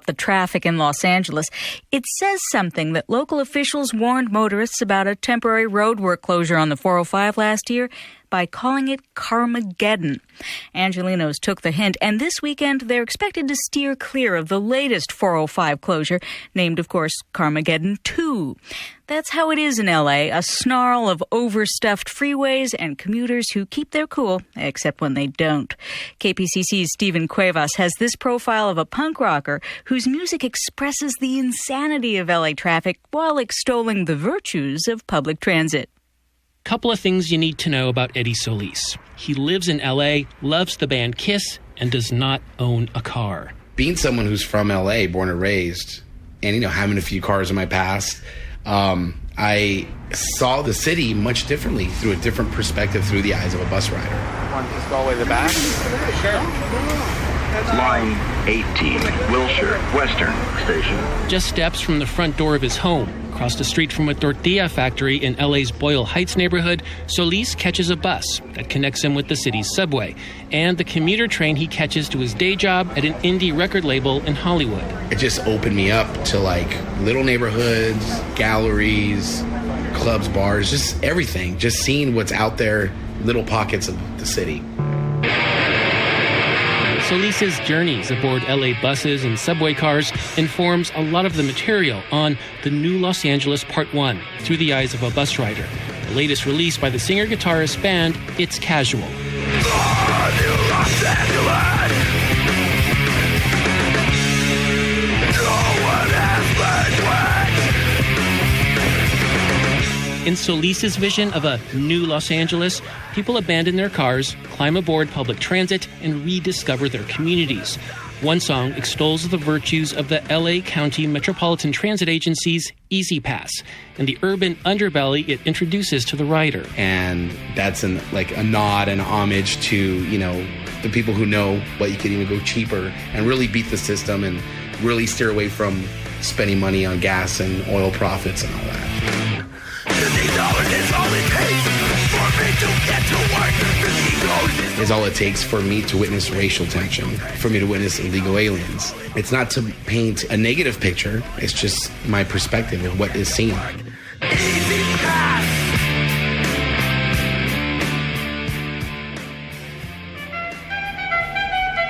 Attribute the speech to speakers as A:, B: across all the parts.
A: about the traffic in Los Angeles. It says something that local officials warned motorists about a temporary roadwork closure on the 405 last year by calling it Carmageddon. Angelenos took the hint, and this weekend they're expected to steer clear of the latest 405 closure, named, of course, Carmageddon 2. That's how it is in L.A., a snarl of overstuffed freeways and commuters who keep their cool, except when they don't. KPCC's Stephen Cuevas has this profile of a punk rocker whose music expresses the insanity of L.A. traffic while extolling the virtues of public transit.
B: Couple of things you need to know about Eddie Solis. He lives in L.A., loves the band Kiss, and does not own a car.
C: Being someone who's from L.A., born and raised, and, having a few cars in my past, I saw the city much differently, through a different perspective, through the eyes of a bus rider.
D: Want to go all the way to the back? Sure.
E: Line 18, Wilshire, Western Station.
B: Just steps from the front door of his home, across the street from a tortilla factory in LA's Boyle Heights neighborhood, Solis catches a bus that connects him with the city's subway and the commuter train he catches to his day job at an indie record label in Hollywood.
C: It just opened me up to little neighborhoods, galleries, clubs, bars, just everything. Just seeing what's out there, little pockets of the city.
B: Solis's journeys aboard LA buses and subway cars informs a lot of the material on The New Los Angeles Part 1, Through the Eyes of a Bus Rider, the latest release by the singer-guitarist band It's Casual. In Solis's vision of a new Los Angeles, people abandon their cars, climb aboard public transit, and rediscover their communities. One song extols the virtues of the LA County Metropolitan Transit Agency's Easy Pass and the urban underbelly it introduces to the rider.
C: And that's a nod and homage to, the people who know what you could even go cheaper and really beat the system and really steer away from spending money on gas and oil profits and all that. Is all it takes for me to witness racial tension, for me to witness illegal aliens. It's not to paint a negative picture, it's just my perspective of what is seen. Easy pass.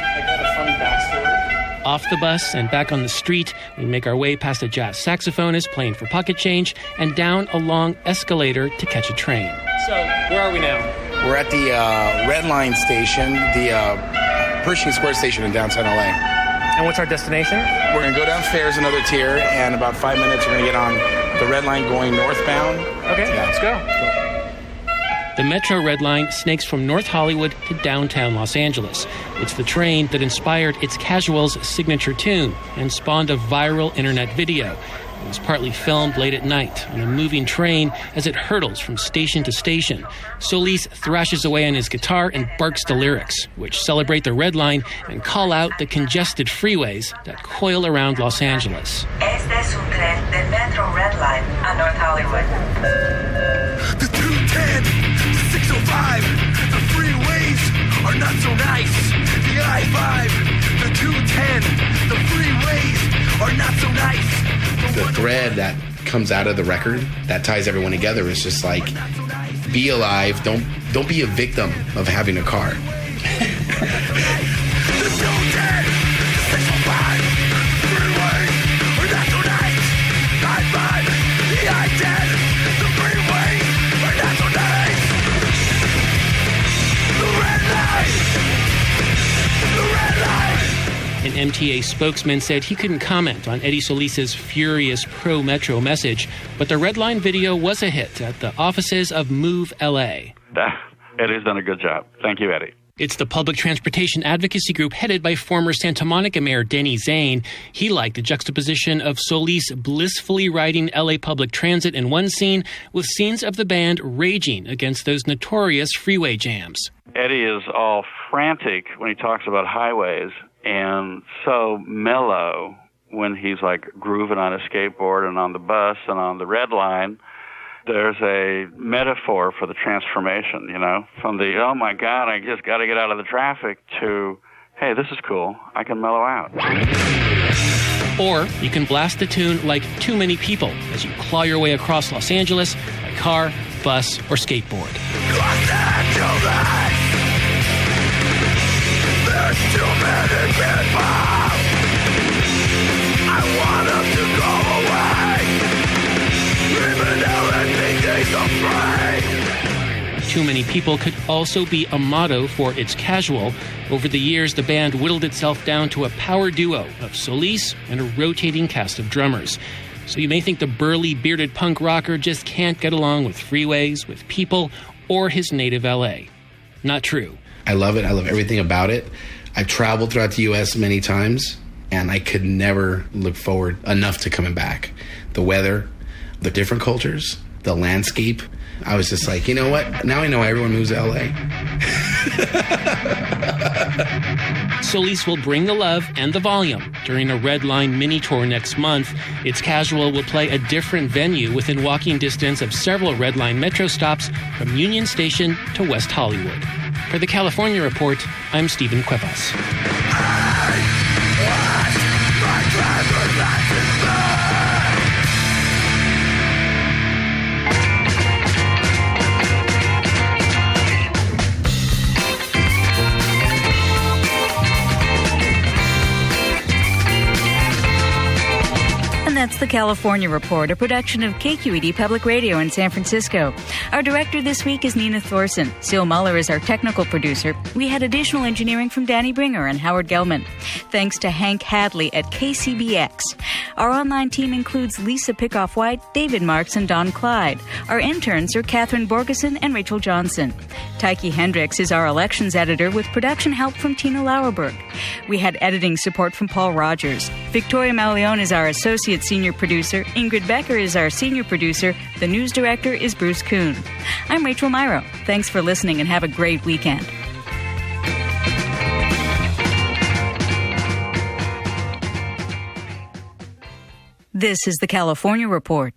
D: I got a funny backstory.
B: Off the bus and back on the street, we make our way past a jazz saxophonist playing for pocket change and down a long escalator to catch a train.
D: So, where are we now?
C: We're at the Red Line station, the Pershing Square station in downtown LA.
D: And what's our destination?
C: We're going to go downstairs another tier, and about 5 minutes we're going to get on the Red Line going northbound.
D: Okay,
C: yeah.
D: Let's go.
B: The Metro Red Line snakes from North Hollywood to downtown Los Angeles. It's the train that inspired It's Casual's signature tune and spawned a viral internet video. It was partly filmed late at night on a moving train as it hurtles from station to station. Solis thrashes away on his guitar and barks the lyrics, which celebrate the Red Line and call out the congested freeways that coil around Los Angeles.
F: Este es un tren del Metro Red Line a North Hollywood.
G: The 210, the 605, the freeways are not so nice. The I-5, the 210, the freeways are not so nice.
C: The thread that comes out of the record that ties everyone together is just be alive. Don't be a victim of having a car.
B: An MTA spokesman said he couldn't comment on Eddie Solis's furious pro-Metro message, but the Red Line video was a hit at the offices of Move LA.
H: Eddie's done a good job. Thank you, Eddie.
B: It's the public transportation advocacy group headed by former Santa Monica Mayor Denny Zane. He liked the juxtaposition of Solis blissfully riding LA public transit in one scene with scenes of the band raging against those notorious freeway jams.
H: Eddie is all frantic when he talks about highways and so mellow when he's grooving on a skateboard and on the bus and on the Red Line. There's a metaphor for the transformation, from the, oh my God, I just got to get out of the traffic to, hey, this is cool, I can mellow out.
B: Or you can blast the tune like Too Many People as you claw your way across Los Angeles by car, bus, or skateboard.
G: Los Angeles, there's too many people. I want them to go away, even though it means they're afraid.
B: Too Many People could also be a motto for It's Casual. Over the years, the band whittled itself down to a power duo of Solis and a rotating cast of drummers. So you may think the burly, bearded punk rocker just can't get along with freeways, with people, or his native LA. Not true.
C: I love it. I love everything about it. I've traveled throughout the U.S. many times, and I could never look forward enough to coming back. The weather, the different cultures, the landscape. I was just like, you know what? Now I know everyone moves to L.A.
B: Solis will bring the love and the volume during a Red Line mini tour next month. It's Casual will play a different venue within walking distance of several Red Line metro stops from Union Station to West Hollywood. For the California Report, I'm Stephen Cuevas.
A: That's the California Report, a production of KQED Public Radio in San Francisco. Our director this week is Nina Thorson. Seal Muller is our technical producer. We had additional engineering from Danny Bringer and Howard Gelman. Thanks to Hank Hadley at KCBX. Our online team includes Lisa Pickoff-White, David Marks, and Don Clyde. Our interns are Catherine Borgeson and Rachel Johnson. Tyke Hendricks is our elections editor with production help from Tina Lauerberg. We had editing support from Paul Rogers. Victoria Malione is our associate senior producer. Ingrid Becker is our senior producer. The news director is Bruce Kuhn. I'm Rachel Myro. Thanks for listening and have a great weekend. This is the California Report.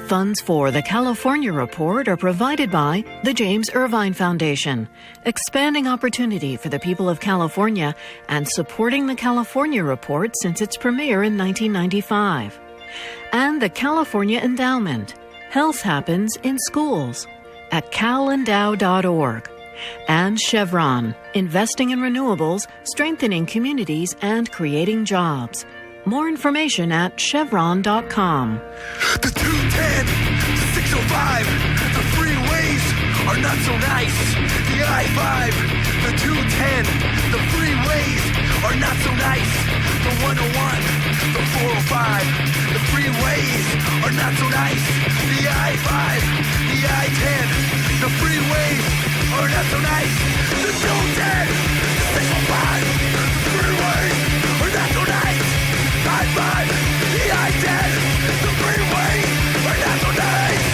I: Funds for the California Report are provided by the James Irvine Foundation, expanding opportunity for the people of California and supporting the California Report since its premiere in 1995. And the California Endowment. Health happens in schools at calendow.org. And Chevron, investing in renewables, strengthening communities, and creating jobs. More information at chevron.com.
G: The 210, the 605, the freeways are not so nice. The I-5, the 210, the freeways are not so nice. The 101, the 405, the freeways are not so nice. The I-5, the I-10, the freeways are not so nice. The 210, the 605, the freeways are not so nice. I-5, the I-10, the freeways are not so nice.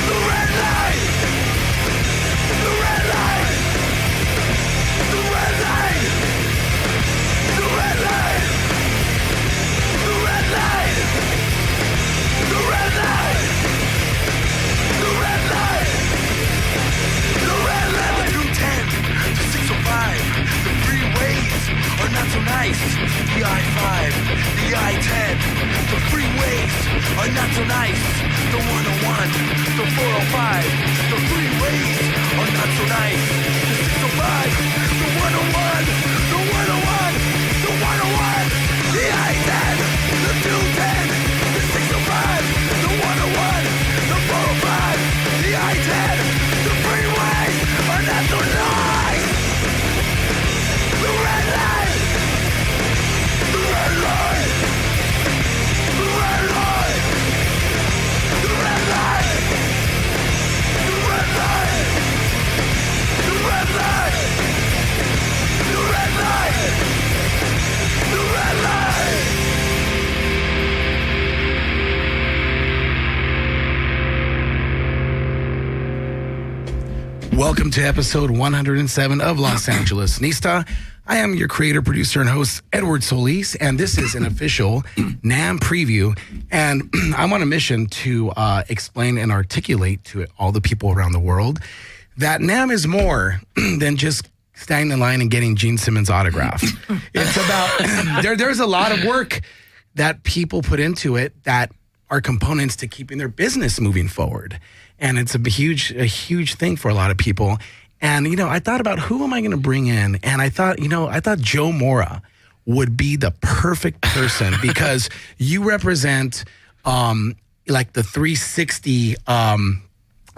G: The red line, the red line, the red line, the red line, the red line, the red line, the red line, the red line, the 210, the 605, the freeways are not so nice. The I-5, the I-10, the freeways are not so nice. The 101, the 405, the freeways are not so nice. The 605, the 101, the 101, the 101, the I-10, the 210, the 605, the 101, the 405, the I-10, the freeways are not so nice. The red line, the red line, the red line, the red line, the red line, the red line, the red line, the red line.
C: Welcome to episode 107 of Los Angeles Nista. I am your creator, producer, and host, Edward Solis, and this is an official NAMM preview. And I'm on a mission to explain and articulate to all the people around the world that NAMM is more than just standing in line and getting Gene Simmons' autograph. It's about there's a lot of work that people put into it that are components to keeping their business moving forward. And it's a huge thing for a lot of people. And, I thought about who am I going to bring in? And I thought Joe Mora would be the perfect person because you represent like the 360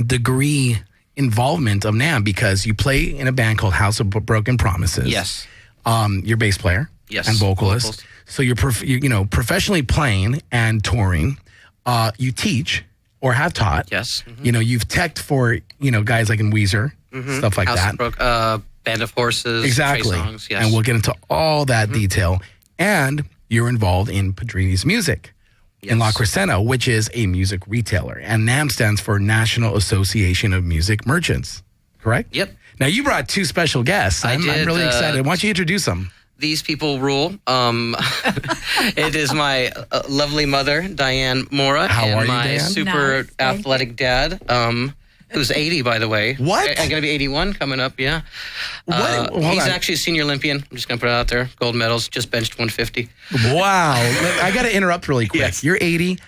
C: degree involvement of NAMM because you play in a band called House of Broken Promises.
J: Yes.
C: You're bass player.
J: Yes.
C: And vocalist. So you're professionally playing and touring. You teach or have taught.
J: Yes. Mm-hmm.
C: You've teched for guys like in Weezer, stuff like
J: House
C: that.
J: Band of Horses.
C: Exactly.
J: Trey Songs, yes.
C: And we'll get into all that detail. And you're involved in Padrini's Music in La Crescenta, which is a music retailer. And NAMM stands for National Association of Music Merchants. Correct?
J: Yep.
C: Now, you brought two special guests. I'm really excited. Why don't you introduce them?
J: These people rule. It is my lovely mother, Diane Mora.
C: How
J: and
C: are you,
J: my
C: Diane?
J: super athletic dad, who's 80, by the way.
C: What?
J: I'm going to be 81 coming up, yeah.
C: Hold
J: he's
C: on.
J: actually a senior Olympian. I'm just going to put it out there. Gold medals, just benched 150.
C: Wow. I got to interrupt really quick.
J: Yes.
C: You're 80.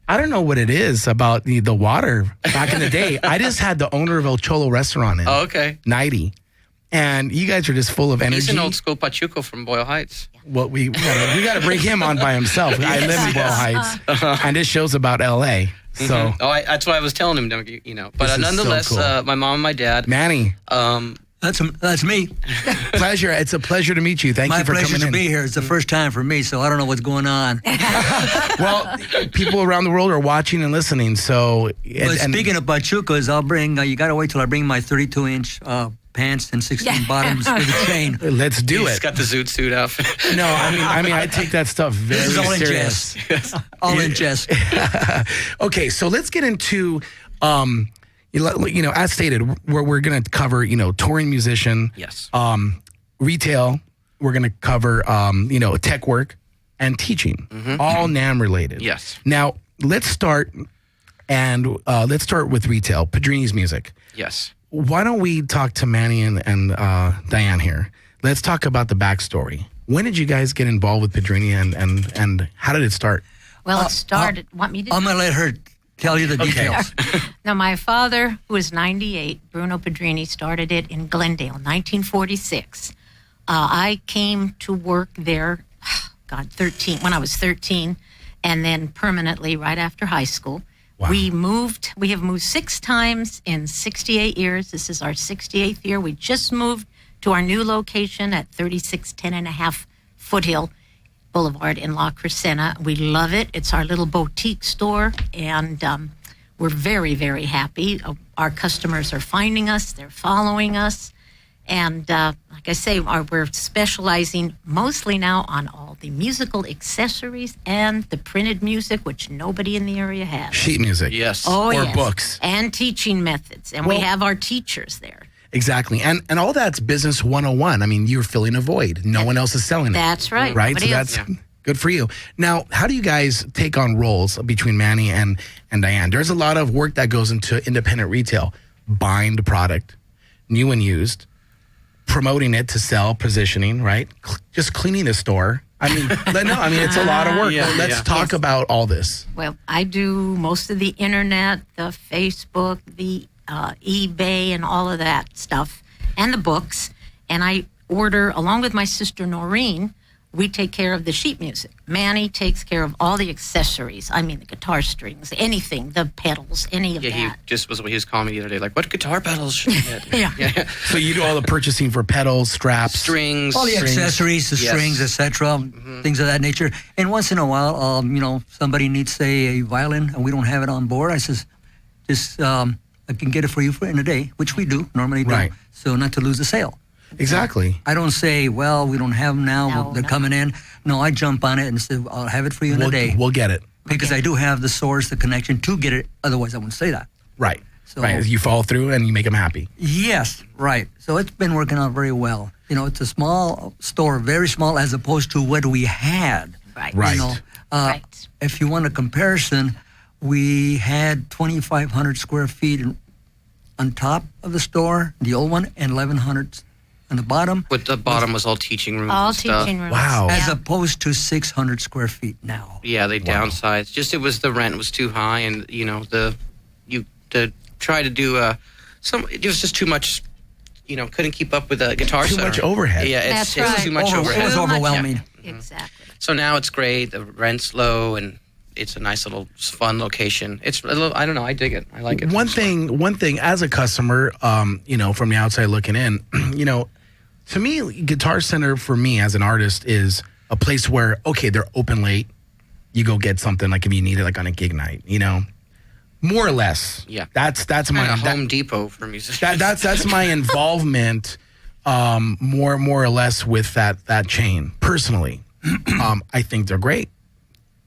C: I don't know what it is about the water back in the day. I just had the owner of El Cholo restaurant in.
J: Oh, okay.
C: 90. And you guys are just full of energy.
J: He's an old school Pachuco from Boyle Heights.
C: Well, we got to bring him on by himself. I live in Boyle Heights, and this show's about L.A. So
J: that's why I was telling him, But
C: This is
J: nonetheless,
C: so cool.
J: my mom and my dad.
C: Manny,
K: That's me.
C: pleasure. It's a pleasure to meet you. Thank you for coming in.
K: My pleasure to be here. It's the first time for me, so I don't know what's going on.
C: Well, people around the world are watching and listening. So,
K: But speaking of Pachucas, I'll bring. You got to wait till I bring my 32-inch pants and 16 bottoms with a chain.
C: Let's do
J: He's
C: it.
J: got the zoot suit outfit.
C: No, I mean, I take that stuff very
K: This is all in
C: serious.
K: jest. All in jest.
C: Okay, so let's get into, as stated, we're going to cover, touring musician.
J: Yes.
C: Retail. We're going to cover, tech work and teaching, all NAMM related.
J: Yes.
C: Now let's start with retail. Padrini's Music.
J: Yes.
C: Why don't we talk to Manny and Diane here? Let's talk about the backstory. When did you guys get involved with Padrini and how did it start?
L: Well, it started. Want me to?
K: I'm going to let her tell you the details.
L: Now, my father, who was 98, Bruno Padrini, started it in Glendale, 1946. I came to work there, when I was 13, and then permanently right after high school. Wow. We have moved 6 times in 68 years. This is our 68th year. We just moved to our new location at 3610.5 Foothill Boulevard in La Crescenta. We love it. It's our little boutique store, and we're very, very happy. Our customers are finding us. They're following us. And like I say, we're specializing mostly now on all the musical accessories and the printed music, which nobody in the area has.
C: Sheet music.
J: Yes.
L: Oh,
C: or
L: yes.
C: books.
L: And teaching methods. And we have our teachers there.
C: Exactly. And all that's business 101. I mean, you're filling a void. No one else is selling it.
L: That's right.
C: Right?
L: Nobody
C: So
L: else.
C: that's good for you. Now, how do you guys take on roles between Manny and Diane? There's a lot of work that goes into independent retail. Buying the product, new and used, promoting it to sell, positioning, right? Just cleaning the store. I mean, it's a lot of work. Let's talk about all this.
L: Well, I do most of the internet, the Facebook, the eBay, and all of that stuff, and the books. And I order, along with my sister Noreen, we take care of the sheet music. Manny takes care of all the accessories. I mean, the guitar strings, anything, the pedals, any of that.
J: He was calling me the other day, like, what guitar pedals should I get?
L: Yeah.
C: So you do all the purchasing for pedals, straps,
J: strings,
K: all the accessories, the strings, etc., things of that nature. And once in a while, somebody needs, say, a violin, and we don't have it on board. I says, I can get it for you in a day, which we do, normally do.
C: Right.
K: So not to lose the sale.
C: Exactly.
K: I don't say, well, we don't have them now, they're coming in. No, I jump on it and say, I'll have it for you in a day.
C: We'll get it.
K: Because I do have the source, the connection to get it. Otherwise, I wouldn't say that.
C: Right.
K: So,
C: right. You follow through and you make them happy.
K: Yes, right. So it's been working out very well. It's a small store, very small, as opposed to what we had.
L: Right.
C: Right.
K: If you want a comparison, we had 2,500 square feet on top of the store, the old one, and 1,100 on the bottom.
J: With the bottom was all teaching rooms.
L: All
J: and stuff.
L: teaching rooms.
C: Wow.
K: As opposed to 600 square feet now.
J: Yeah, they downsized. Just it was the rent was too high, and to try to do it was just too much. Couldn't keep up with the guitar
C: Too
J: center.
C: much overhead.
J: Yeah,
L: That's
J: it's
L: right.
J: too much overhead.
K: It was overwhelming.
L: Exactly.
J: So now it's great. The rent's low, and it's a nice little fun location. It's a little, I don't know. I dig it. I like it.
C: One thing as a customer, from the outside looking in, to me, Guitar Center for me as an artist is a place where, okay, they're open late. You go get something like if you need it, like on a gig night, more or less.
J: Yeah.
C: That's my
J: Home Depot for musicians.
C: That's my involvement, more or less with that chain. Personally, I think they're great.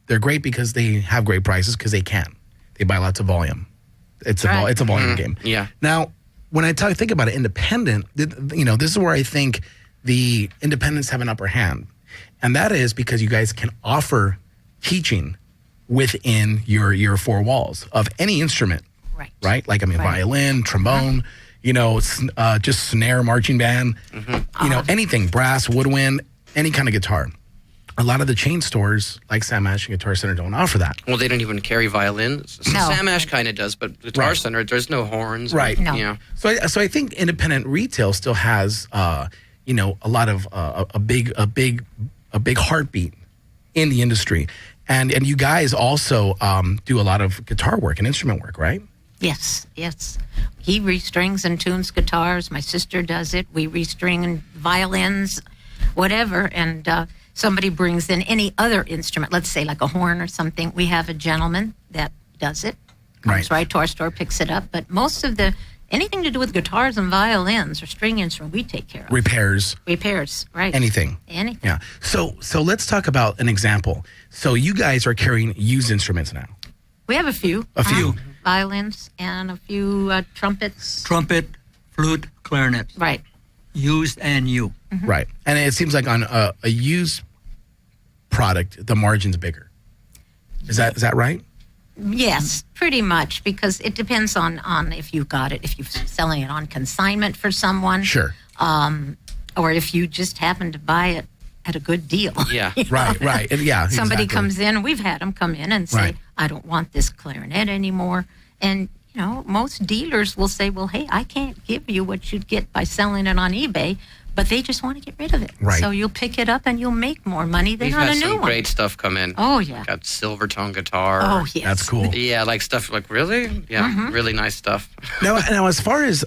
C: They're great because they have great prices because they can. They buy lots of volume. It's a volume game.
J: Yeah.
C: Now, when I think about it, independent, this is where I think the independents have an upper hand, and that is because you guys can offer teaching within your four walls of any instrument. Right? Like, violin, trombone, just snare, marching band, anything, brass, woodwind, any kind of guitar. A lot of the chain stores, like Sam Ash and Guitar Center, don't offer that.
J: Well, they don't even carry violins.
L: No.
J: Sam Ash kind of does, but Guitar Center, there's no horns.
C: Right.
L: No.
C: So I think independent retail still has, a lot of a big heartbeat in the industry, and you guys also do a lot of guitar work and instrument work, right?
L: Yes. He restrings and tunes guitars. My sister does it. We restring violins, whatever, and somebody brings in any other instrument, let's say like a horn or something, we have a gentleman that does it, comes right to our store, picks it up. But most of anything to do with guitars and violins or string instruments, we take care of.
C: Repairs,
L: right.
C: Anything.
L: Yeah.
C: So let's talk about an example. So you guys are carrying used instruments now.
L: We have a few.
C: A few.
L: Violins and a few trumpets.
K: Trumpet, flute, clarinet.
L: Right.
K: Used and new.
L: Mm-hmm.
C: Right. And it seems like on a used product, the margin's bigger. Is that right?
L: Yes, pretty much, because it depends on if you got it, if you're selling it on consignment for someone.
C: Sure.
L: Or if you just happen to buy it at a good deal.
J: Yeah.
C: Right. Yeah.
L: Somebody
C: exactly.
L: comes in, we've had them come in and say,
C: Right.
L: I don't want this clarinet anymore. And, most dealers will say, well, hey, I can't give you what you'd get by selling it on eBay, but they just want to get rid of it.
C: Right.
L: So you'll pick it up and you'll make more money than
J: We've
L: on
J: had
L: a new
J: some
L: one.
J: great stuff come in.
L: Oh, yeah.
J: Got silver tone guitar.
L: Oh, yes.
C: That's cool.
J: Yeah, like stuff like, really? Yeah, really nice stuff.
C: Now, as far as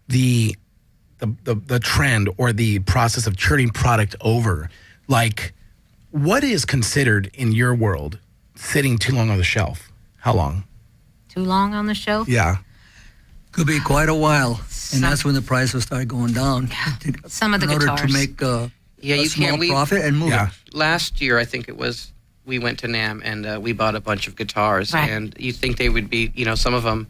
C: the trend or the process of churning product over, like, what is considered in your world sitting too long on the shelf? How long?
L: Too long on the shelf?
C: Yeah.
K: Could be quite a while, and that's when the price will start going down.
L: Some of the
K: in order
L: guitars.
K: to make a
J: you
K: small
J: can't.
K: profit and move it.
J: Last year, I think it was, we went to NAMM and we bought a bunch of guitars.
L: Right.
J: And you think they would be, some of them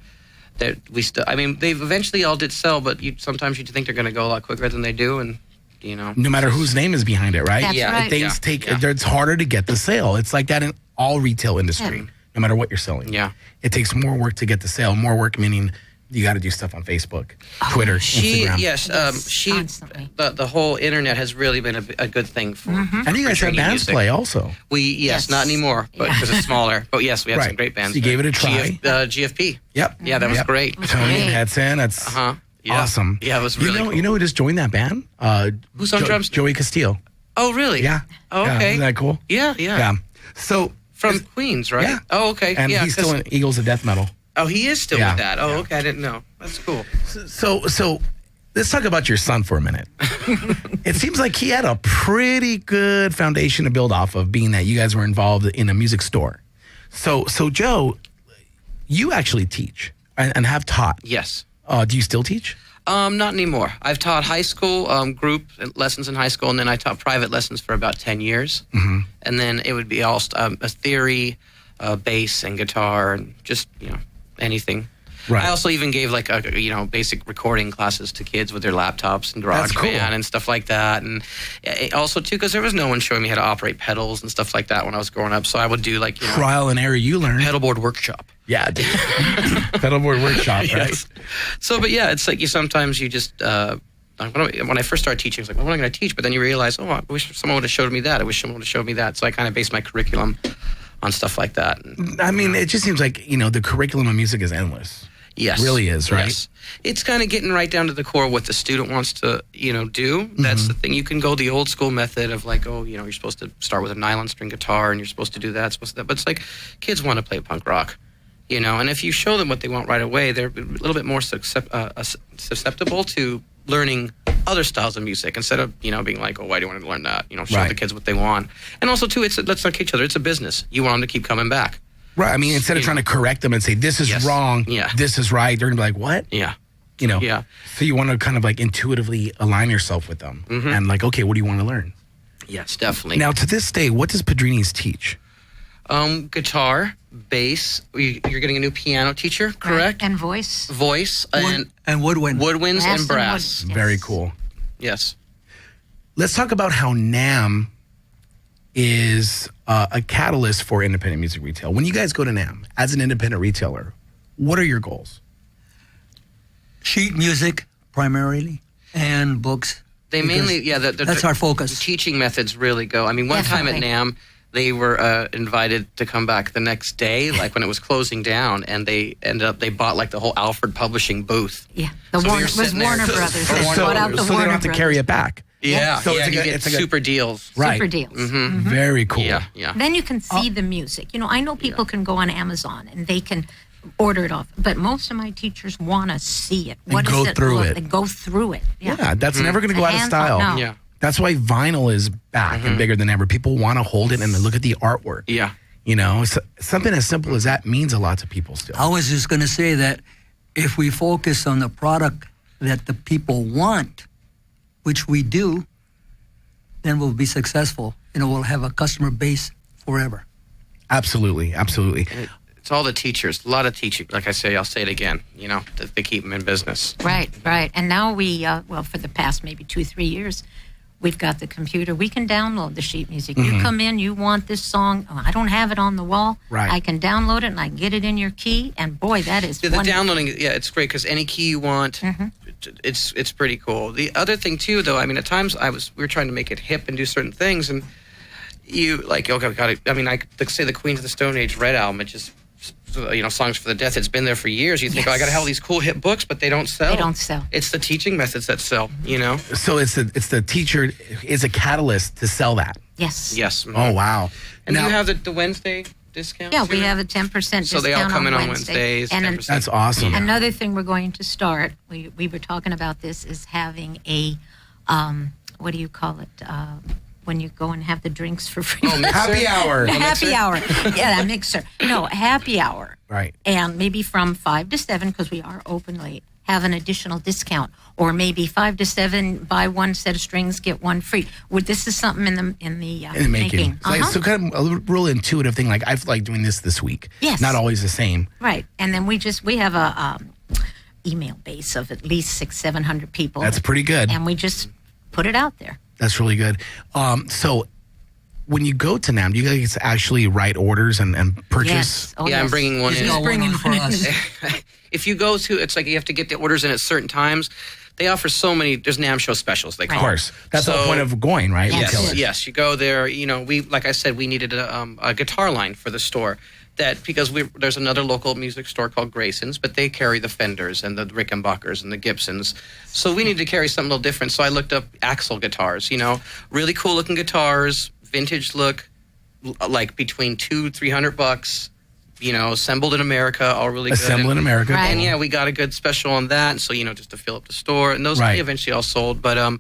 J: that we still, they eventually all did sell, but sometimes you think they're going to go a lot quicker than they do. And,
C: No matter whose name is behind it, right?
L: That's right.
C: Things it's harder to get the sale. It's like that in all retail industry, no matter what you're selling.
J: Yeah.
C: It takes more work to get the sale. More work meaning you got to do stuff on Facebook, Twitter, Instagram.
J: Yes,
L: Constantly.
J: the whole internet has really been a good thing for.
C: And you guys have
J: training
C: bands
J: music.
C: play also.
J: Yes, not anymore, but because it's smaller. But yes, we had some
C: Right.
J: great bands.
C: So you gave it a try.
J: GFP.
C: Yep.
J: Yeah, that was great.
C: Tony and Hudson, that's
J: Yeah.
C: awesome.
J: Yeah, it was really cool.
C: You know who just joined that band?
J: Who's on drums?
C: Joey Castillo.
J: Oh, really?
C: Yeah.
J: Oh,
C: Yeah,
J: okay.
C: isn't that cool?
J: Yeah.
C: Yeah. So
J: From Queens, right?
C: Yeah.
J: Oh, okay.
C: and
J: yeah,
C: he's still in Eagles of Death Metal.
J: Oh, he is still
C: Yeah.
J: with that. Oh, okay. I didn't know. That's cool.
C: So let's talk about your son for a minute. It seems like he had a pretty good foundation to build off of, being that you guys were involved in a music store. So Joe, you actually teach and have taught.
J: Yes.
C: Do you still teach?
J: Not anymore. I've taught high school group lessons in high school, and then I taught private lessons for about 10 years. Mm-hmm. And then it would be all a theory, bass and guitar, and just anything.
C: Right.
J: I also even gave basic recording classes to kids with their laptops and
C: That's cool.
J: GarageBand and stuff like that. And also too, because there was no one showing me how to operate pedals and stuff like that when I was growing up. So I would do
C: trial and error. You learn
J: pedal board workshop.
C: Yeah, dude. Pedal board workshop, right?
J: Yes. So, but yeah, it's like sometimes you just when I first started teaching, I was like, well, what am I going to teach? But then you realize, I wish someone would have showed me that. I wish someone would have showed me that. So I kind of based my curriculum on stuff like that.
C: I mean, it just seems like, the curriculum of music is endless.
J: Yes.
C: It really is, right?
J: Yes. It's kind of getting right down to the core of what the student wants to, do. That's the thing. You can go the old school method of like, you're supposed to start with a nylon string guitar and you're supposed to do that, but it's like kids want to play punk rock, and if you show them what they want right away, they're a little bit more susceptible to learning other styles of music instead of, being like, why do you want to learn that? Show the kids what they want. And also, too, let's not kid each other. It's a business. You want them to keep coming back.
C: Right. I mean, instead of trying to correct them and say, this is wrong, this is right, they're going to be like, what?
J: Yeah.
C: Yeah. So you want to kind of like intuitively align yourself with them and like, okay, what do you want to learn?
J: Yes, definitely.
C: Now, to this day, what does Padrini's teach?
J: Guitar, bass. You're getting a new piano teacher, correct?
L: And voice.
J: Voice and
K: woodwind.
J: Woodwinds and brass.
C: Very cool.
J: Yes.
C: Let's talk about how NAMM is a catalyst for independent music retail. When you guys go to NAMM as an independent retailer, what are your goals?
K: Sheet music primarily and books.
J: They mainly,
K: that's our focus.
J: The teaching methods really go. I mean, one time at NAMM, they were invited to come back the next day, like when it was closing down, and they bought like the whole Alfred Publishing booth.
L: Yeah, was Warner Brothers. They
C: So
L: bought out the
C: they
L: Warner
C: don't have to carry it back.
J: Yeah,
C: So
J: you get super deals.
C: Right.
L: Super deals.
J: Mm-hmm.
C: Very cool.
J: Yeah.
L: Then you can see the music. I know people can go on Amazon and they can order it off, but most of my teachers want to see it. What
C: go
L: does it
C: through
L: look
C: it.
L: like? Go through it.
C: Yeah, that's never going to go out of style.
L: No.
J: Yeah.
C: That's why vinyl is back and bigger than ever. People want to hold it and look at the artwork.
J: Yeah.
C: Something as simple as that means a lot to people still.
K: I was just going to say that if we focus on the product that the people want, which we do, then we'll be successful. We'll have a customer base forever.
C: Absolutely.
J: It's all the teachers. A lot of teaching. Like I say, I'll say it again. That they keep them in business.
L: Right. And now we, for the past maybe 2-3 years, we've got the computer. We can download the sheet music. You come in, you want this song. Oh, I don't have it on the wall.
C: Right.
L: I can download it and I can get it in your key. And boy, that is
J: the downloading. Yeah, it's great because any key you want, it's pretty cool. The other thing too, though, I mean, at times we were trying to make it hip and do certain things, and you like, okay, got it. I mean, like say the Queens of the Stone Age Red album. It just Songs for the Deaf. It's been there for years. You think, I got to have all these cool hip books, but they don't sell.
L: They don't sell.
J: It's the teaching methods that sell.
C: So it's the teacher is a catalyst to sell that.
L: Yes.
J: Yes.
C: Oh wow.
J: And now, you have the Wednesday discount?
L: Yeah,
J: too?
L: we have a 10% discount.
J: So they all come in on
L: Wednesday.
J: Wednesdays.
L: And
C: that's awesome.
L: Another thing we're going to start, we were talking about this, is having a, what do you call it? When you go and have the drinks for free.
C: Happy hour.
L: Happy hour. Yeah, a mixer. No, happy hour.
C: Right.
L: And maybe from 5 to 7, because we are open late, have an additional discount. Or maybe 5 to 7, buy one set of strings, get one free. This is something in the making.
C: So kind of a real intuitive thing. Like I've liked doing this week.
L: Yes.
C: Not always the same.
L: Right. And then we have a email base of at least 600-700 people.
C: That's pretty good.
L: And we just put it out there.
C: That's really good. So when you go to NAMM, do you guys actually write orders and purchase?
L: Yes. Oh,
J: I'm bringing one in.
K: He's got one in for us.
J: If you go to, it's like you have to get the orders in at certain times. They offer so many, there's NAMM show specials, they call
C: Of course. That's the point of going, right?
J: Yes, you go there. Like I said, we needed a guitar line for the store. Because there's another local music store called Grayson's, but they carry the Fenders and the Rickenbackers and the Gibsons. So we needed to carry something a little different. So I looked up Axel guitars, really cool looking guitars, vintage look, like between $200-$300, assembled in America, all really good.
C: Assembled in America.
L: Right.
J: And we got a good special on that. And so, just to fill up the store. And those eventually all sold. But I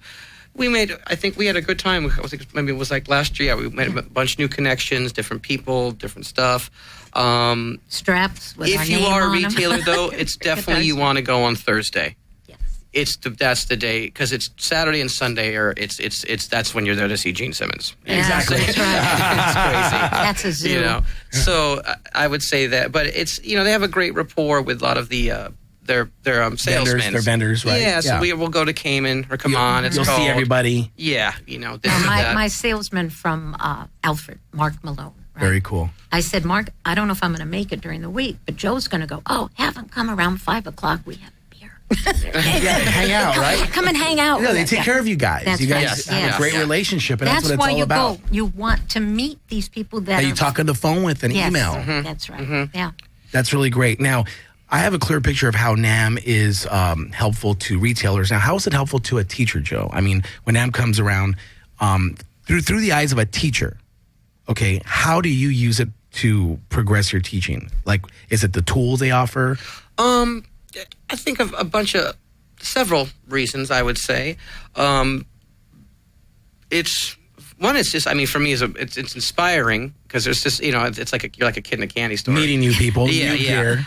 J: think we had a good time. I think maybe it was like last year. We made a bunch of new connections, different people, different stuff.
L: Straps with our
J: if you
L: name
J: are a
L: on 'em.
J: retailer, though, it's definitely you want to go on Thursday.
L: Yes.
J: That's the day, because it's Saturday and Sunday, or that's when you're there to see Gene Simmons.
L: Yeah,
C: Exactly.
L: That's right.
J: It's crazy.
L: That's a zoo.
J: So I would say that, but it's they have a great rapport with a lot of the their salesmen.
C: Their vendors, right?
J: Yeah, so we will go to Cayman or come on. It's
C: You'll
J: called,
C: see everybody.
J: Yeah, this
L: Now,
J: and that.
L: my salesman from Alfred, Mark Malone. Right?
C: Very cool.
L: I said, Mark, I don't know if I'm going to make it during the week, but Joe's going to go, have him come around 5 o'clock. We have beer.
C: hang out, right?
L: Come and hang out.
C: No, they take care of you guys.
L: That's
C: you guys
L: right.
C: have a great relationship, and that's what it's
L: why
C: all
L: you
C: about.
L: go. You want to meet these people that
C: you talk on the phone with and email.
L: That's right. Yeah.
C: That's really great. Now, I have a clear picture of how NAM is helpful to retailers. Now, how is it helpful to a teacher, Joe? I mean, when NAM comes around, through the eyes of a teacher, okay, how do you use it to progress your teaching? Like, is it the tools they offer?
J: I think of several reasons, I would say. It's just, I mean, for me, it's inspiring because there's just, it's like you're like a kid in a candy store.
C: Meeting new people,
J: yeah.
C: gear.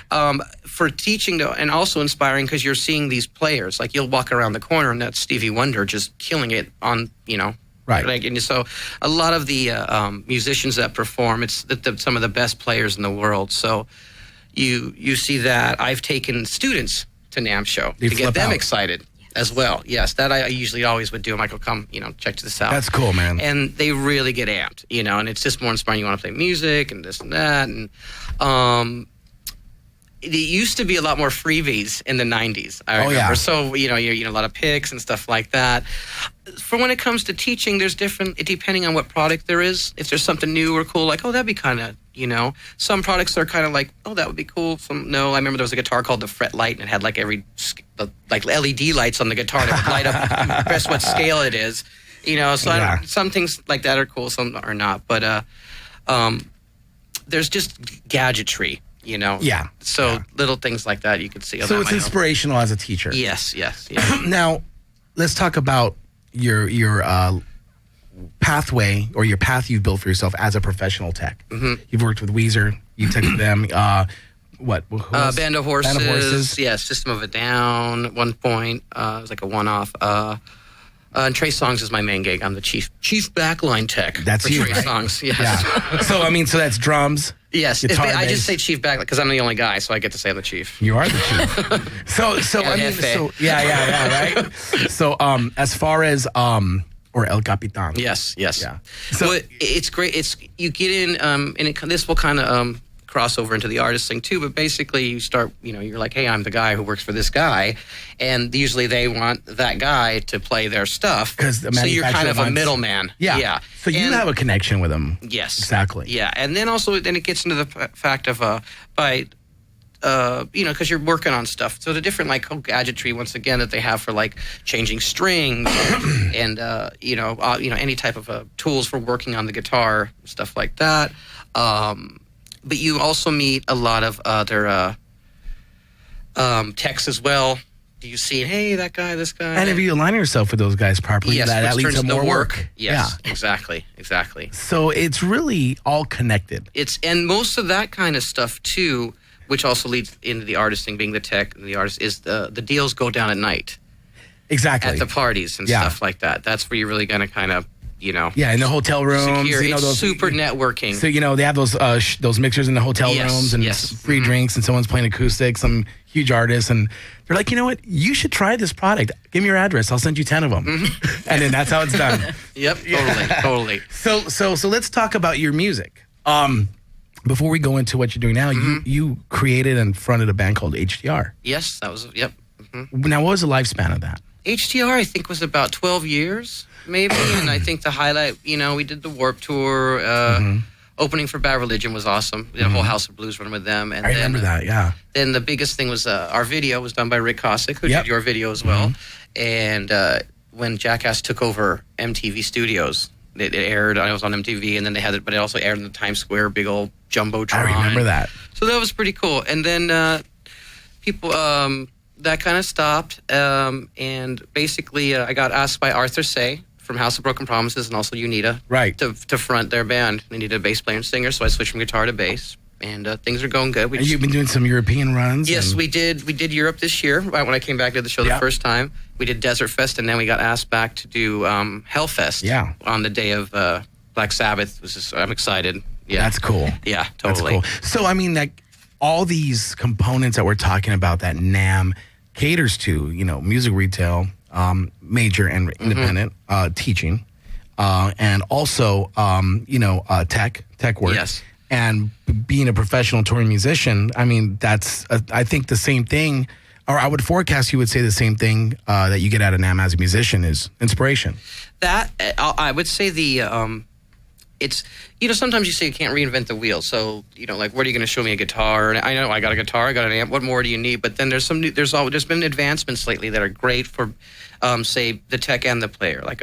J: For teaching, and also inspiring because you're seeing these players. Like, you'll walk around the corner and that's Stevie Wonder just killing it on,
C: Right.
J: Like, and so a lot of the musicians that perform, it's some of the best players in the world. So you see that. I've taken students to NAMM show to get them excited as well. Yes, that I usually always would do. Michael, come, check this out.
C: That's cool, man.
J: And they really get amped, and it's just more inspiring. You want to play music and this and that. And it used to be a lot more freebies in the 90s. I remember.
C: Yeah.
J: So, a lot of picks and stuff like that. For when it comes to teaching, there's depending on what product there is. If there's something new or cool, like, oh, that'd be kind of, some products are kind of like, oh, that would be cool. Some, no, I remember there was a guitar called the Fret Light, and it had like like LED lights on the guitar that would light up, press what scale it is. So some things like that are cool, some are not. But there's just gadgetry.
C: Yeah.
J: So little things like that you could see.
C: So it's inspirational as a teacher.
J: Yes.
C: Now, let's talk about your pathway or your path you've built for yourself as a professional tech. Mm-hmm. You've worked with Weezer. You've texted them. What?
J: Band of Horses. Yeah, System of a Down. At one point, it was like a one-off. And Trey Songz is my main gig. I'm the chief backline tech.
C: That's
J: for
C: you,
J: Trey
C: right?
J: Songz. Yes.
C: Yeah. So that's drums.
J: Yes.
C: Guitar,
J: I
C: bass.
J: just say chief backline because I'm the only guy, so I get to say I'm the chief.
C: You are the chief. Right. So as far as or El Capitan.
J: Yes.
C: Yeah.
J: So it's great. You get in, and this will kind of cross over into the artist thing too. But basically, you start. You're like, hey, I'm the guy who works for this guy, and usually they want that guy to play their stuff.
C: So
J: you're kind of a middleman.
C: Yeah. So you have a connection with them.
J: Yes.
C: Exactly.
J: Yeah, and then it gets into the fact of because you're working on stuff. So the different gadgetry once again that they have for like changing strings and any type of tools for working on the guitar, stuff like that. But you also meet a lot of other techs as well. Do you see, hey, that guy, this guy?
C: And if you align yourself with those guys properly,
J: yes,
C: that leads to more work.
J: Yes, yeah. Exactly.
C: So it's really all connected.
J: And most of that kind of stuff too, which also leads into the artist thing, being the tech and the artist, is the deals go down at night.
C: Exactly.
J: At the parties and stuff like that. That's where you're really going to kind of,
C: Yeah, in the hotel rooms.
J: It's super networking.
C: So, they have those mixers in the hotel rooms and free drinks, and someone's playing acoustic, some huge artist, and they're like, you know what? You should try this product. Give me your address. I'll send you 10 of them. Mm-hmm. And then that's how it's done.
J: Yep, totally.
C: So let's talk about your music. Before we go into what you're doing now, you created and fronted a band called HDR.
J: Yes, that was, yep. Mm-hmm.
C: Now, what was the lifespan of that?
J: HDR, I think, was about 12 years, maybe. And I think the highlight, we did the Warped Tour. Opening for Bad Religion was awesome. We did a whole House of Blues run with them. And
C: I remember that, yeah.
J: Then the biggest thing was our video was done by Rick Kosick, who did your video as well. And when Jackass took over MTV Studios, it aired. I was on MTV, and then they had it, but it also aired in the Times Square, big old jumbotron.
C: I remember that.
J: So that was pretty cool. And then people, that kind of stopped. And basically, I got asked by Arthur Say from House of Broken Promises and also Unita,
C: right,
J: to front their band. They needed a bass player and singer, so I switched from guitar to bass. And things are going good.
C: You've been doing some European runs?
J: Yes, we did. We did Europe this year, right when I came back to the show the first time. We did Desert Fest, and then we got asked back to do Hellfest on the day of Black Sabbath. I'm excited. Yeah.
C: That's cool.
J: Yeah, totally.
C: That's cool. So, I mean, like, all these components that we're talking about that NAMM caters to, music retail, major and independent, teaching, and also, tech work.
J: Yes.
C: And being a professional touring musician, I mean, that's, I think, the same thing
M: or I would forecast you would say the same thing that you get out of NAMM as a musician is inspiration.
J: That I would say it's, sometimes you say you can't reinvent the wheel. So, like, what are you going to show me a guitar? And I know I got a guitar, I got an amp. What more do you need? But then there's been advancements lately that are great for, say, the tech and the player, like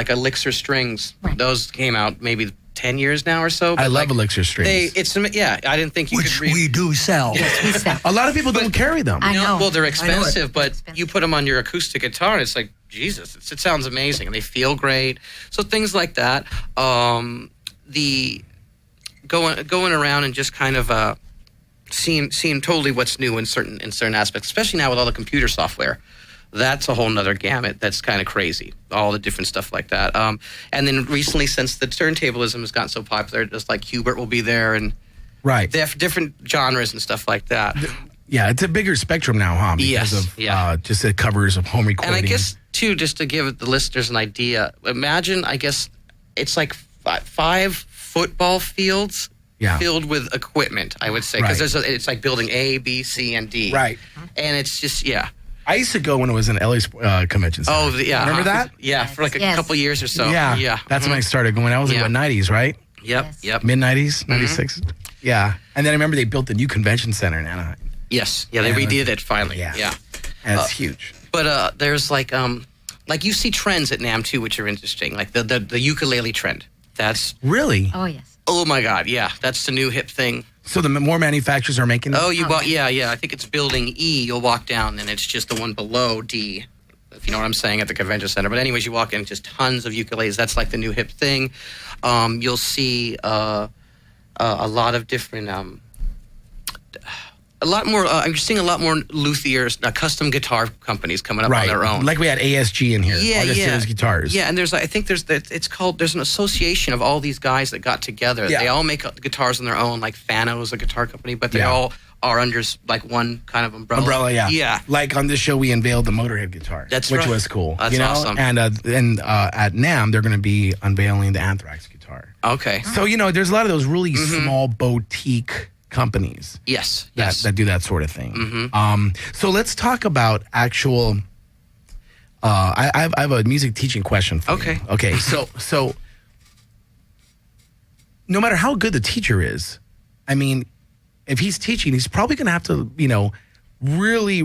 J: Elixir strings. Right. Those came out maybe 10 years now or so.
M: I love Elixir strings.
J: I didn't think you
K: Which
J: could.
K: we do sell.
L: Yes, we sell.
M: A lot of people don't carry them.
L: I know.
J: Well, they're expensive, but you put them on your acoustic guitar, and it's like, Jesus, it sounds amazing, and they feel great. So things like that. The going around and just kind of seeing totally what's new in certain aspects, especially now with all the computer software. That's a whole nother gamut. That's kind of crazy. All the different stuff like that. And then recently, since the turntablism has gotten so popular, just like Hubert will be there, and
M: right,
J: they have different genres and stuff like that.
M: Yeah, it's a bigger spectrum now, huh? Because of just the covers of home recording.
J: And I guess too, just to give the listeners an idea, imagine, I guess it's like 5 football fields filled with equipment, I would say, because it's like building A, B, C, and D.
M: Right.
J: And it's just,
M: I used to go when it was an LA convention center.
J: Oh, yeah.
M: Remember that?
J: Yeah, for like a couple years or so.
M: Yeah. That's when I started going. I was in the 90s, right?
J: Yep.
M: Mid-90s, 96. Yeah. And then I remember they built the new convention center in Anaheim.
J: Yes. Yeah, they redid it finally. Yeah.
M: And it's huge.
J: But there's like you see trends at NAMM too, which are interesting. Like the ukulele trend. That's
M: really.
L: Oh yes.
J: Oh my God, yeah. That's the new hip thing.
M: So the more manufacturers are making it?
J: Oh, I think it's building E. You'll walk down, and it's just the one below D, if you know what I'm saying, at the convention center. But anyways, you walk in, just tons of ukuleles. That's like the new hip thing. You'll see a lot of different... a lot more. I'm seeing a lot more luthiers, custom guitar companies coming up on their own.
M: Like we had ASG in here.
J: Yeah.
M: Guitars.
J: Yeah, and there's an association of all these guys that got together. Yeah. They all make guitars on their own. Like Fano is a guitar company, but they all are under like one kind of umbrella. Yeah.
M: Like on this show, we unveiled the Motorhead guitar. Which was cool.
J: That's awesome.
M: And at NAMM, they're going to be unveiling the Anthrax guitar.
J: Okay.
M: So there's a lot of those really small boutique companies that do that sort of thing. So let's talk about actual I have a music teaching question for you. Okay, so no matter how good the teacher is, I mean, if he's teaching, he's probably going to have to really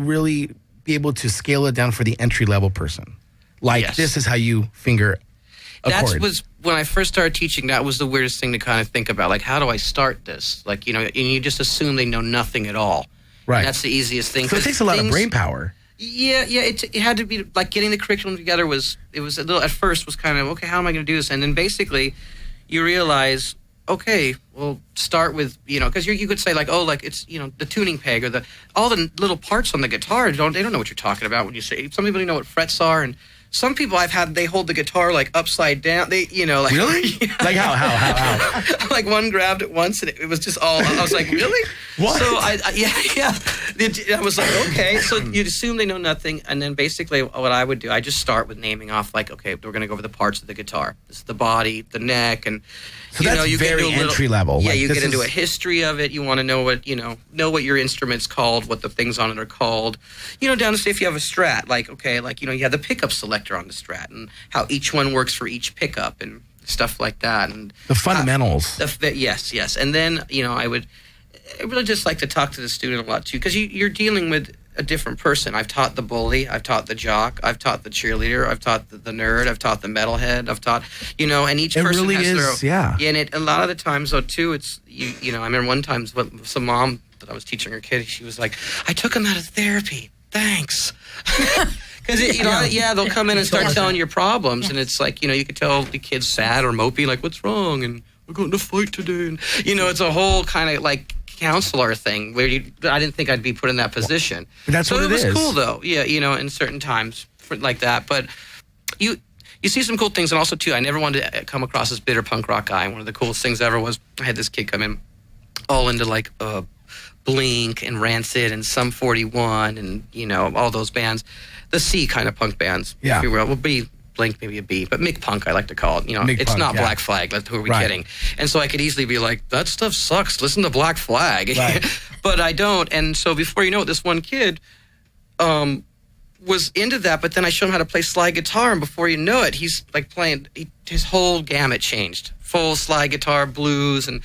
M: be able to scale it down for the entry level person. Like this is how you finger
J: That was when I first started teaching. That was the weirdest thing to kind of think about. Like, how do I start this? Like, and you just assume they know nothing at all.
M: Right.
J: And that's the easiest thing.
M: So it takes a lot of brain power.
J: Yeah. It had to be like getting the curriculum together was a little at first was kind of okay. How am I going to do this? And then basically, you realize okay, well, start with because you could say like it's the tuning peg or all the little parts on the guitar. They don't know what you're talking about when you say. Some people don't know what frets are and. Some people they hold the guitar like upside down. They, like
M: really, like how?
J: Like one grabbed it once and it was just all. I was like, really?
M: What?
J: So I was like, okay. So you'd assume they know nothing, and then basically what I would do, I just start with naming off like, okay, we're going to go over the parts of the guitar. This is the body, the neck, and
M: so that's
J: you
M: very
J: get
M: entry level.
J: Yeah,
M: like,
J: you get into a history of it. You want to know what your instrument's called, what the things on it are called. Down to say if you have a Strat, you have the pickup selector on the Strat and how each one works for each pickup and stuff like that, and
M: the fundamentals.
J: Yes, and then I really just like to talk to the student a lot too, because you're dealing with a different person. I've taught the bully, I've taught the jock, I've taught the cheerleader, I've taught the nerd, I've taught the metalhead, I've taught and each person
M: really
J: has
M: their own.
J: Yeah, and a lot of the times though too, it's I remember one time some mom that I was teaching her kid, she was like, I took him out of therapy. Thanks. Because they'll come in and start telling your problems, and it's like you could tell the kid's sad or mopey, like what's wrong, and we're going to fight today, and it's a whole kind of like counselor thing where I didn't think I'd be put in that position.
M: But that's what it is.
J: So it was cool though, in certain times like that. But you see some cool things, and also too, I never wanted to come across as bitter punk rock guy. One of the coolest things ever was I had this kid come in all into like Blink and Rancid and Sum 41 and all those bands. The C kind of punk bands, if you will. Well, B, Blink, maybe a B, but McPunk I like to call it. It's not Black Flag. Who are we kidding? And so I could easily be like, that stuff sucks. Listen to Black Flag.
M: Right.
J: But I don't. And so before you know it, this one kid, was into that, but then I showed him how to play slide guitar, and before you know it, he's like playing, his whole gamut changed. Full slide guitar, blues, and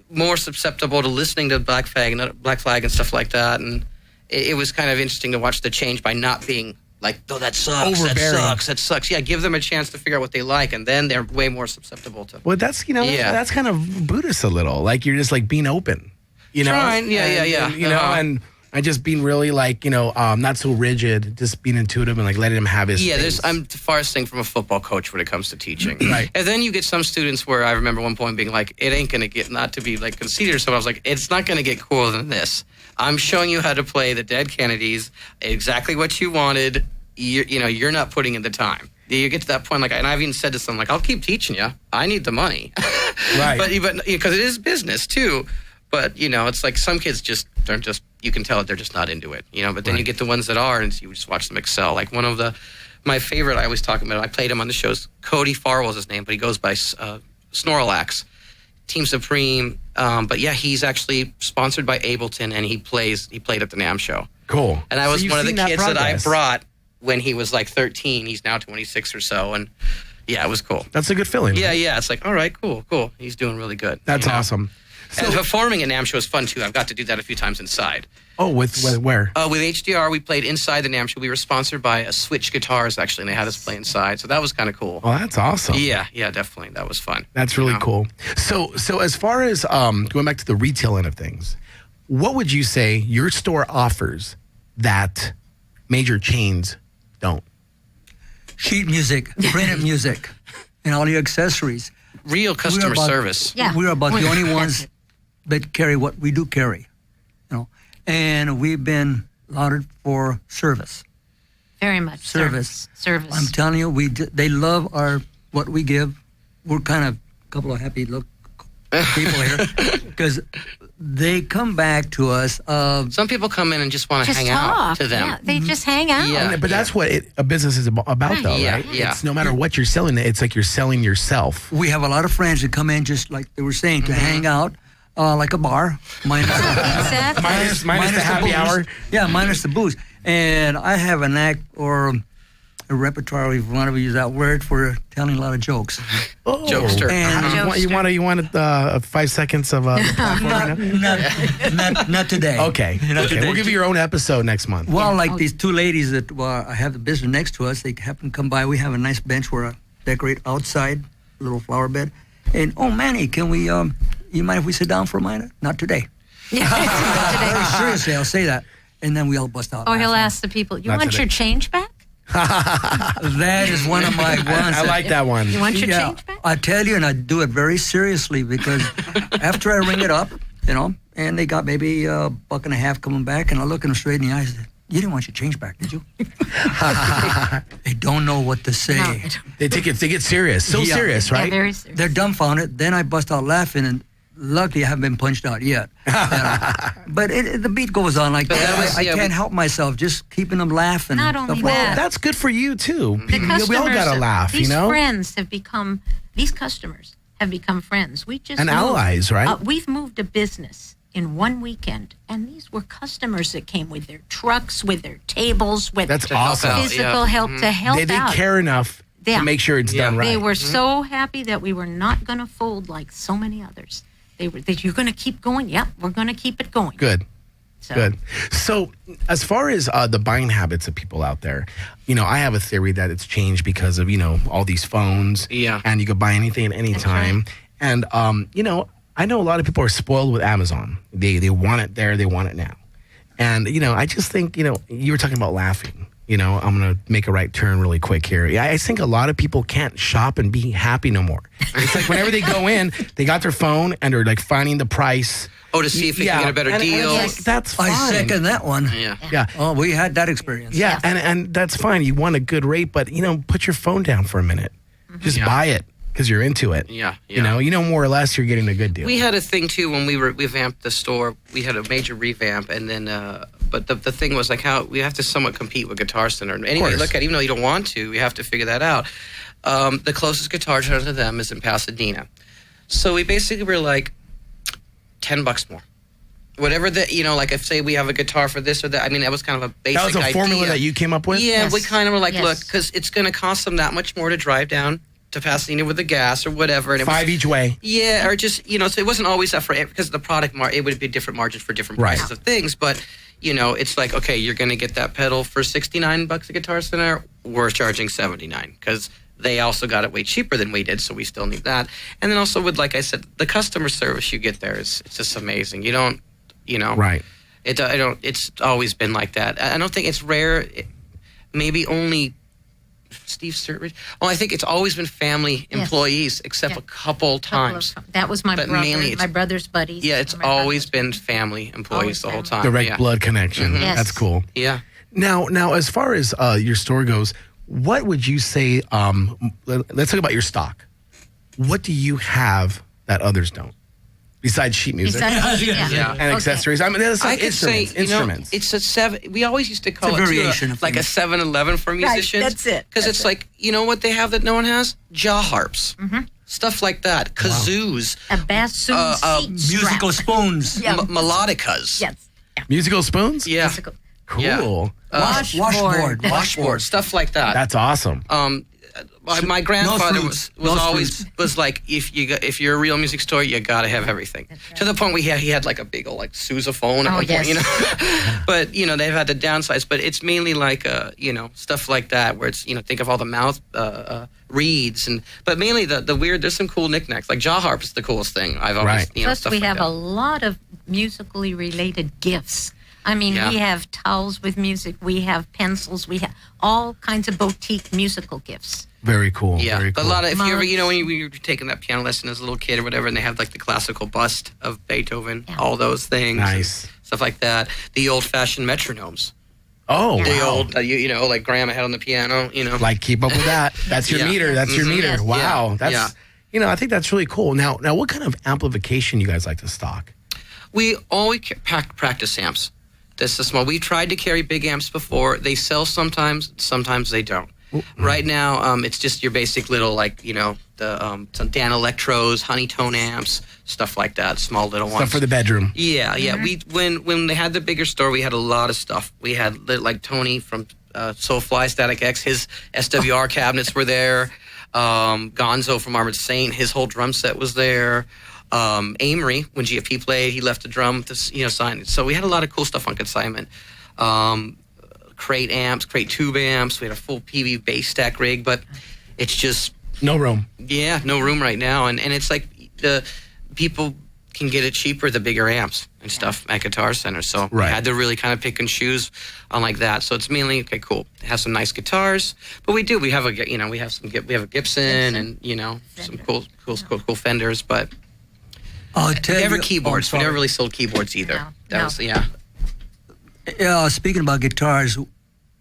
J: more susceptible to listening to Black Flag and stuff like that. And it was kind of interesting to watch the change by not being like, oh, that sucks, that sucks. Yeah, give them a chance to figure out what they like, and then they're way more susceptible to.
M: Well, that's, that's kind of Buddhist a little. Like, you're just like being open,
J: Trying, yeah.
M: And just being really like, not so rigid, just being intuitive and like letting him have his space.
J: I'm the farthest thing from a football coach when it comes to teaching.
M: Right.
J: And then you get some students where I remember one point being like, it ain't going to get, not to be like conceited or something. I was like, it's not going to get cooler than this. I'm showing you how to play the Dead Kennedys, exactly what you wanted. You're not putting in the time. You get to that point, and I've even said to someone, I'll keep teaching you. I need the money.
M: Right.
J: But because it is business too. But, it's like some kids they're just, you can tell that they're just not into it, But then you get the ones that are, and you just watch them excel. Like one of my favorite, I always talk about, I played him on the shows, Cody Farwell's his name, but he goes by Snorlax, Team Supreme. But yeah, he's actually sponsored by Ableton, and he played at the NAMM show.
M: Cool.
J: And I was one of the kids that I brought when he was like 13. He's now 26 or so, and yeah, it was cool.
M: That's a good feeling.
J: Yeah, it's like, all right, cool. He's doing really good.
M: That's awesome.
J: So, and performing at NAMM show is fun too. I've got to do that a few times inside.
M: Oh, with where?
J: With HDR, we played inside the NAMM show. We were sponsored by Switch Guitars, actually, and they had us play inside. So that was kind of cool.
M: Oh, that's awesome.
J: Yeah, definitely. That was fun.
M: That's really cool. So as far as going back to the retail end of things, what would you say your store offers that major chains don't?
K: Sheet music, printed music, and all the accessories.
J: Real customer service.
K: Yeah. We're about the only ones that carry what we do carry, and we've been lauded for service.
L: Very much service.
K: I'm telling you, they love what we give. We're kind of a couple of happy people here because they come back to us.
J: Some people come in and just want to hang out to them.
L: Yeah, they just hang out.
M: Yeah. But that's what a business is about, though, right?
J: Yeah.
M: It's no matter what you're selling, it's like you're selling yourself.
K: We have a lot of friends that come in just like they were saying to hang out, like a bar, minus
M: the happy hour.
K: Yeah, minus the booze. And I have an act or a repertoire, if you want to use that word, for telling a lot of jokes.
M: Oh.
J: Jokester.
K: And
M: you wanted 5 seconds of
K: not today.
M: Okay. We'll give you your own episode next month.
K: Well, like these two ladies that I have the business next to us, they happen to come by. We have a nice bench where I decorate outside, a little flower bed. And, oh, Manny, can we, you mind if we sit down for a minute? Not today. Very seriously, I'll say that. And then we all bust out.
L: Oh, he'll ask the people, you want your change back?
K: That is one of my ones.
M: I like that one.
L: You want your change back?
K: I tell you, and I do it very seriously because after I ring it up, and they got maybe $1.50 coming back, and I look them straight in the eyes. You didn't want your change back, did you? They don't know what to say.
L: No,
M: they get serious. Serious, right?
L: Yeah, very serious.
K: They're dumbfounded. Then I bust out laughing, and luckily I haven't been punched out yet. But the beat goes on like that. I can't help myself, just keeping them laughing.
L: Not only that.
M: Well, that's good for you, too.
L: We all
M: got to laugh,
L: these friends have become, these customers have become friends.
M: And allies, right?
L: We've moved a business in one weekend, and these were customers that came with their trucks, with their tables, with
M: That's awesome.
L: physical help to help
M: They
L: out.
M: care enough to make sure it's done right.
L: They were so happy that we were not going to fold like so many others. You're going to keep going? Yep, we're going to keep it going.
M: Good. So as far as the buying habits of people out there, I have a theory that it's changed because of, all these phones.
J: Yeah.
M: And you can buy anything at any time. Right. And, I know a lot of people are spoiled with Amazon. They want it there. They want it now. And, I just think, you were talking about laughing. I'm going to make a right turn really quick here. I think a lot of people can't shop and be happy no more. It's like whenever they go in, they got their phone and they're like finding the price.
J: Oh, to see if they can get a better deal.
M: Like, that's fine.
K: I second that one.
J: Yeah.
K: Oh, we had that experience.
M: Yeah, and that's fine. You want a good rate, but, put your phone down for a minute. Just buy it because you're into it.
J: Yeah.
M: More or less you're getting a good deal.
J: We had a thing, too, when we revamped the store. We had a major revamp, and then... But the thing was like how we have to somewhat compete with Guitar Center. Anyway, look at it, even though you don't want to, you have to figure that out. The closest Guitar Center to them is in Pasadena. So we basically were like, $10 more. whatever like if say we have a guitar for this or that. I mean, that was kind of a basic idea.
M: That was a formula that you came up with?
J: Yeah, we kind of were like, look, because it's going to cost them that much more to drive down to Pasadena with the gas or whatever. And
M: $5 each way.
J: Yeah, or just, so it wasn't always that for, because the product, it would be different margins for different prices of things. But, it's like, okay, you're going to get that pedal for $69 a Guitar Center. We're charging $79 because they also got it way cheaper than we did, so we still need that. And then also with, like I said, the customer service you get there it's just amazing. You don't,
M: Right.
J: It's always been like that. I don't think it's rare. Maybe only Steve Sturridge. Well, I think it's always been family employees, except a couple times.
L: That was my brother, my brother's buddies.
J: Yeah, it's always been family employees the whole time.
M: Direct blood connection.
J: Mm-hmm.
L: Yes.
M: That's cool.
J: Yeah.
M: Now, as far as your store goes, what would you say? Let's talk about your stock. What do you have that others don't? Besides sheet music and accessories. I mean, there's like instruments.
J: It's a 7. We always used to call
K: it's a
J: it
K: variation
J: like a 7-Eleven for musicians.
L: Right, that's it.
J: Because it's like, what they have that no one has? Jaw harps. Mm-hmm. Stuff like that. Kazoos.
L: A bassoon seat
K: musical spoons.
J: Melodicas.
L: Yes. Yeah.
M: Musical spoons?
J: Yeah.
L: Musical.
M: Cool.
J: Yeah. Washboard. Stuff like that.
M: That's awesome.
J: My grandfather was like, if you're a real music store, you got to have everything. Right. To the point where he had like a big old like sousaphone at one point, But they've had to downsize. But it's mainly like stuff like that where it's think of all the mouth reeds but mainly the weird. There's some cool knickknacks like jaw harp is the coolest thing I've always
L: Plus
J: stuff
L: we
J: like
L: have
J: that.
L: a lot of musically related gifts. I mean, we have towels with music. We have pencils. We have all kinds of boutique musical gifts.
M: Very cool.
J: Yeah,
M: very cool.
J: a lot of, if you ever, when you were taking that piano lesson as a little kid or whatever, and they have like the classical bust of Beethoven, all those things.
M: Nice.
J: Stuff like that. The old-fashioned metronomes.
M: Oh,
J: the
M: wow.
J: old, like Grandma had on the piano,
M: Like, keep up with that. That's your meter. That's your meter.
L: Yes.
M: Wow. That's, I think that's really cool. Now, what kind of amplification you guys like to stock?
J: We always practice amps. This is small. We tried to carry big amps before. They sell sometimes they don't. Mm-hmm. Right now, it's just your basic little, like, some Dan Electros, Honeytone amps, stuff like that, small little ones.
M: Stuff for the bedroom.
J: Yeah, yeah.
L: Mm-hmm.
J: When they had the bigger store, we had a lot of stuff. We had, like, Tony from Soulfly, Static X, his SWR cabinets were there. Gonzo from Armored Saint, his whole drum set was there. Amory, when GFP played, he left a drum to sign it. So we had a lot of cool stuff on consignment. Crate amps, crate tube amps. We had a full PV bass stack rig, but it's just
M: no room.
J: Yeah, no room right now, and it's like the people can get it cheaper, the bigger amps and stuff at Guitar Center. So we had to really kind of pick and choose on like that. So it's mainly cool. Have some nice guitars, but we have a we have a Gibson and some cool Fenders, but. Never keyboards. We never really sold keyboards either.
K: Speaking about guitars,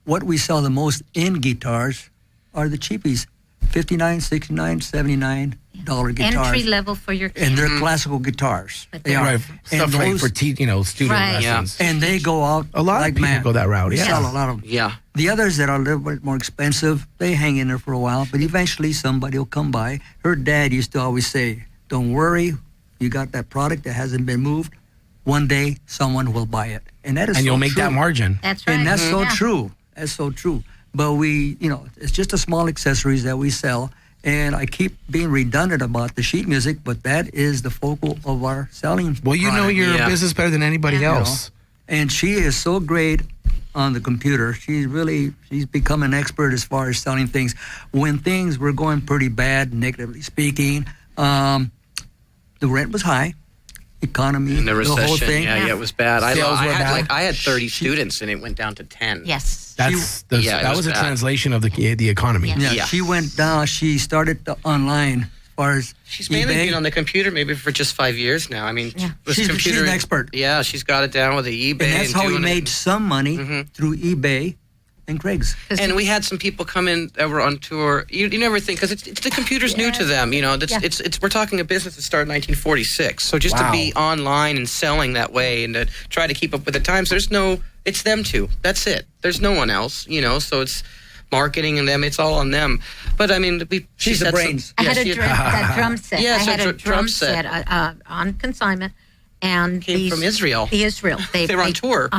K: what we sell the most in guitars are the cheapies. $59, $69, $79 guitars.
L: Entry level for your kid.
K: And they're classical guitars.
L: But
K: they are.
M: Stuff like for student lessons.
K: And they go out
M: a lot of people go that route.
K: We
M: Yeah.
K: sell a lot of them.
J: Yeah.
K: The others that are a little bit more expensive, they hang in there for a while, but eventually somebody will come by. Her dad used to always say, don't worry, you got that product that hasn't been moved. One day, someone will buy it. And that is
M: and
K: so
M: you'll make
K: true.
M: that margin.
L: That's right.
K: And that's so true. That's so true. But we, it's just a small accessories that we sell. And I keep being redundant about the sheet music, but that is the focal of our selling.
M: Well, you know your business better than anybody else.
K: And she is so great on the computer. She's become an expert as far as selling things. When things were going pretty bad, negatively speaking, the rent was high. Economy,
J: and the recession,
K: whole thing.
J: Yeah, it was bad. I had 30
K: She-
J: students, and it went down to 10.
L: Yes.
M: That was a
J: bad.
M: translation of the economy.
K: Yeah, she went down. She started online as far as
J: She's mainly
K: eBay.
J: been on the computer maybe for just 5 years now. I mean, with
K: She's
J: computer,
K: an expert.
J: Yeah, she's got it down with the eBay.
K: And that's how we
J: doing
K: made
J: it.
K: some money through eBay and Craig's.
J: And we had some people come in that were on tour. You never think, because it's the computer's new to them. We're talking a business that started in 1946. So just to be online and selling that way and to try to keep up with the times, it's them two. That's it. There's no one else, so it's marketing and them. It's all on them. But I mean,
K: she's the brains.
L: I had a drum set.
J: Yeah,
L: I
J: so
L: had a drum set on consignment. And
J: came from Israel.
L: Israel.
J: They were on tour.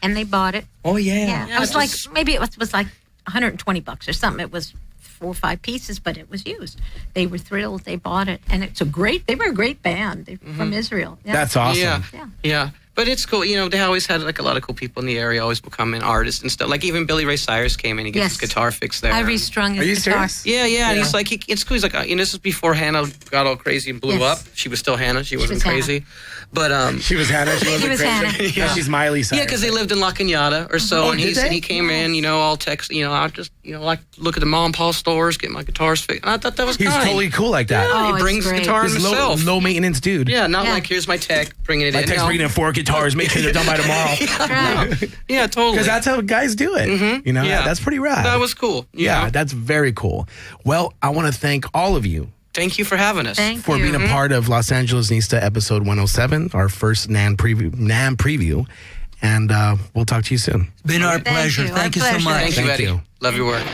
L: And they bought it.
J: Oh, yeah.
L: It was like, maybe it was like $120 or something. It was 4 or 5 pieces, but it was used. They were thrilled. They bought it. And they were a great band. They're from Israel. Yeah.
M: That's awesome.
J: Yeah. But it's cool. You know, they always had like a lot of cool people in the area always become an artist and stuff. Like even Billy Ray Cyrus came in. He gets his guitar fixed there.
L: I restrung his guitar.
J: Yeah. And he's like, it's cool. He's like, this is before Hannah got all crazy and blew up. She was still Hannah. She wasn't crazy.
L: Hannah.
J: But
M: she was Hannah. She wasn't crazy.
L: Hannah.
M: Yeah, she's Miley Cyrus.
J: Yeah, because they lived in La Cañada or so, and he came in, all text, I just, like look at the mom and pop stores, get my guitars fixed. And I thought that was
M: He's totally cool like that.
J: Yeah, he brings the guitar himself.
M: Low maintenance dude.
J: Yeah, not like here's my tech, bringing it in.
M: My tech's bringing in 4 guitars, make sure they're done by tomorrow.
J: Yeah, totally.
M: Because that's how guys do it. That's pretty rad.
J: That was cool.
M: Yeah, that's very cool. Well, I want to thank all of you.
J: Thank you for having us.
M: For being a part of Los Angeles Nista episode 107, our first NAMM preview. And we'll talk to you soon.
K: It's been our pleasure. Thank you so much.
J: Thank you, Eddie. Love your work.